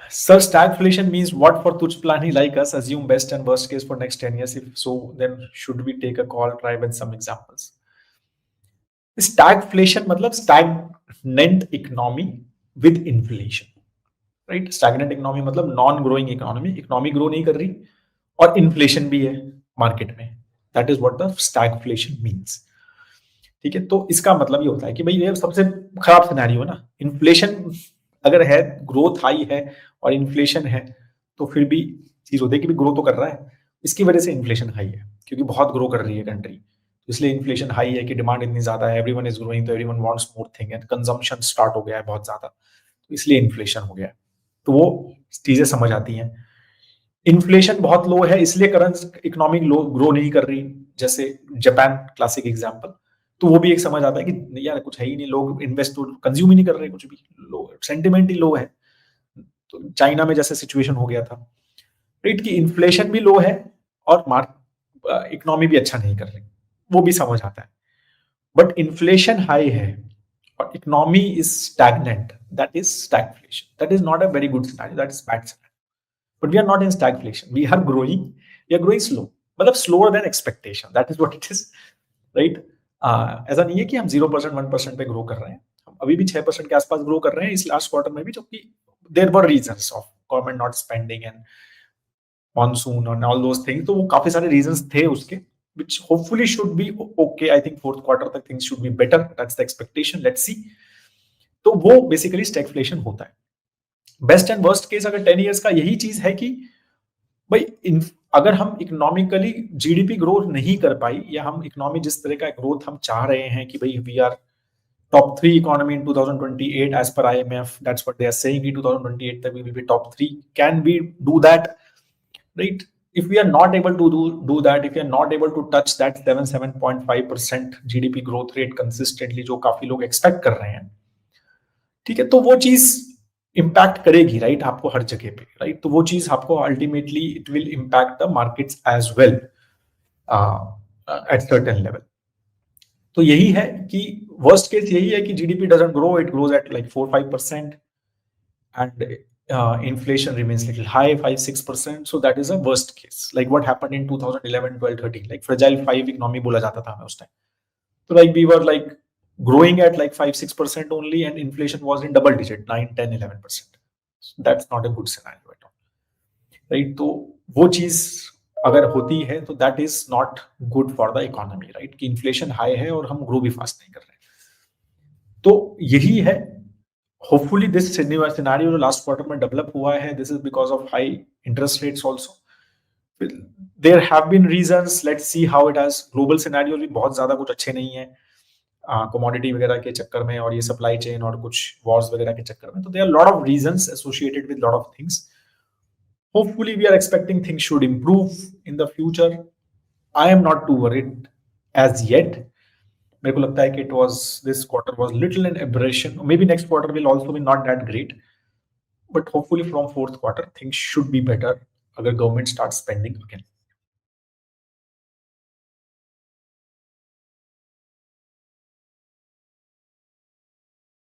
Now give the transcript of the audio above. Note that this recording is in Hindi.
Sir, stagflation means what for Tuj Plani like us? Assume best and worst case for next 10 years. If so, then should we take a call? Try with some examples. Stagflation मतलब stagnant economy with inflation, right? Stagnant economy मतलब non growing economy, economy grow नहीं कर रही और inflation भी है market में. That is what the stagflation means. ठीक है, तो इसका मतलब ये होता है कि भाई ये सबसे खराब सिनेरियो है ना. इन्फ्लेशन अगर है, ग्रोथ हाई है और इन्फ्लेशन है, तो फिर भी चीज होती है कि भी ग्रो तो कर रहा है, इसकी वजह से इन्फ्लेशन हाई है क्योंकि बहुत ग्रो कर रही है कंट्री, तो इसलिए इन्फ्लेशन हाई है कि डिमांड इतनी ज्यादा है, एवरीवन इज ग्रोइंग, तो everyone wants more thing and consumption start हो गया है बहुत ज्यादा, तो इसलिए इन्फ्लेशन हो गया है. तो वो चीजें समझ आती हैं. इन्फ्लेशन बहुत लो है इसलिए करंट इकोनॉमिक ग्रो नहीं कर रही, जैसे जापान क्लासिक एग्जांपल. तो वो भी एक समझ आता है कि यार कुछ है ही नहीं, लोग इन्वेस्ट तो कंज्यूम ही नहीं कर रहे, कुछ भी लो, सेंटिमेंट ही लो है. तो चाइना में जैसे सिचुएशन हो गया था, राइट, कि इन्फ्लेशन भी लो है और इकोनॉमी भी अच्छा नहीं कर रही, वो भी समझ आता है. बट इन्फ्लेशन हाई है और economy is stagnant, that is stagflation. That is not a very good scenario, that is bad scenario. But we are not in stagflation. We are growing. We are growing slow. मतलब slower than expectation. That is what it is, right? ऐसा नहीं है कि हम 0% 1% पे ग्रो कर रहे हैं. हम अभी भी 6% के आसपास ग्रो कर रहे हैं इस लास्ट क्वार्टर में भी, जबकि there were reasons of government not spending and monsoon and all those things. तो वो काफी सारे रीजंस थे उसके, which hopefully should be okay. I think fourth quarter तक things should be better. That's the expectation. Let's see. तो वो बेसिकली स्टैगफ्लेशन होता है. बेस्ट एंड वर्स्ट केस अगर 10 इयर्स का यही चीज है कि भाई अगर हम इकोनॉमिकली जीडीपी ग्रोथ नहीं कर पाई, या हम इकोनॉमी जिस तरह का ग्रोथ हम चाह रहे हैं कि भाई we are top 3 economy in 2028 as per IMF, that's what they are saying, in 2028 that we will be top 3. Can we do that, right? If we are not able to do that, if we are not able to touch that 7.5% GDP growth rate consistently जो काफी लोग एक्सपेक्ट कर रहे हैं, ठीक है, तो वो चीज इम्पैक्ट करेगी, राइट, आपको हर जगह पे, राइट. तो वो चीज आपको ultimately it will impact the markets as well at certain level. तो यही है कि वर्स्ट केस यही है कि GDP doesn't grow, it grows at like 4-5% and inflation remains little high, 5-6%. So that is a worst case, like what happened in 2011, 12, 13, like fragile 5 economy बोला जाता था हमें उस टाइम. तो like we were like growing at like 5-6% only and inflation was in double digit, 9-10-11%. So that's not a good scenario at all, right? तो वो चीज अगर होती है तो that is not good for the economy, right? कि inflation high है और हम grow भी fast नहीं कर रहे. तो यही है. Hopefully this scenario जो last quarter में develop हुआ है, this is because of high interest rates also. There have been reasons, let's see how it has. Global scenario भी बहुत ज्यादा कुछ अच्छे नहीं है कमोडिटी वगैरह के चक्कर में और ये सप्लाई चेन और कुछ वॉर्स वगैरह के चक्कर में. तो there are lot of reasons associated with lot of things. Hopefully we are expecting things should improve in the future. I am not too worried as yet. मेरे को लगता है कि this quarter was little an aberration. Maybe next quarter will also be not that great, but hopefully from fourth quarter things should be better अगर गवर्नमेंट स्टार्ट स्पेंडिंग अगेन.